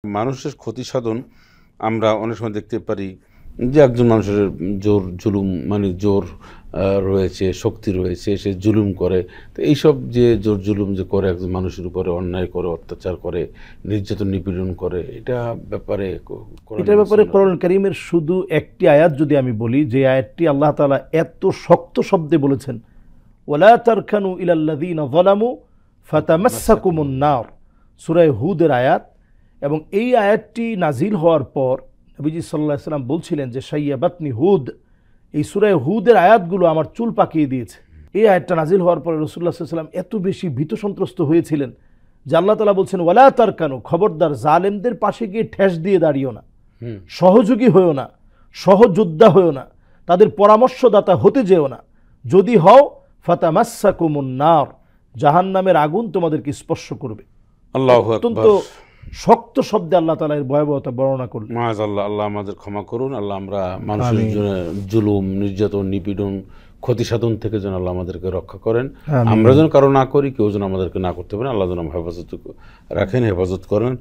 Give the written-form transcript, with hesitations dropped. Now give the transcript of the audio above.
মানুষের ক্ষতি সাধন আমরা অনেক সময় দেখতে পারি যে একজন মানুষের জোর জুলুম মানে জোর রয়েছে, শক্তি রয়েছে, সে জুলুম করে। তো এইসব যে জোর জুলুম যে করে একজন মানুষের উপরে অন্যায় করে, অত্যাচার করে, নির্যাতন নিপীড়ন করে, এটার ব্যাপারে কোরআন কারীমের শুধু একটি আয়াত যদি আমি বলি, যে আয়াতটি আল্লাহ তাআলা এত শক্ত শব্দে বলেছেন, ওয়ালা তারকানু ইলাল্লাযীনা যালামু ফাতামাসসাকুমুন নার, সূরা হুদের আয়াত। এবং এই আয়াতটি নাজিল হওয়ার পর নবীজি সাল্লাল্লাহু আলাইহি ওয়াসাল্লাম বলছিলেন যে শাইয়াবাতনি হুদ, এই সূরা হুদের আয়াতগুলো আমার চুল পাকিয়ে দিয়েছে। এই আয়াতটা নাজিল হওয়ার পরে রাসূলুল্লাহ সাল্লাল্লাহু আলাইহি ওয়াসাল্লাম এত বেশি ভীত সন্ত্রস্ত হয়েছিলেন যে আল্লাহ তাআলা বলছেন ওয়ালা তারকানু, খবরদার জালেমদের পাশে গিয়ে ঠেস দিয়ে দাঁড়িও না, সহযোগী হয়েও না, সহযোদ্ধা হয়েও না, তাদের পরামর্শদাতা হতে যেও না। যদি হও ফাতামাসসাকুমুন নার, জাহান্নামের আগুন তোমাদেরকে স্পর্শ করবে। আল্লাহু আকবার। অত্যন্ত শক্ত শব্দে আল্লাহ তাআলা এর ভয়াবহতা বর্ণনা করলেন। মাআযাল্লাহ, আল্লাহ আমাদের ক্ষমা করুন। আল্লাহ আমরা মানুষের জুলুম, নির্যাতন, নিপীড়ন, ক্ষতি সাধন থেকে যেন আল্লাহ আমাদেরকে রক্ষা করেন। আমরা যেন কারো না করি, কেউ যেন আমাদেরকে না করতে পারেন। আল্লাহ যেন হেফাজত রাখেন, হেফাজত করেন।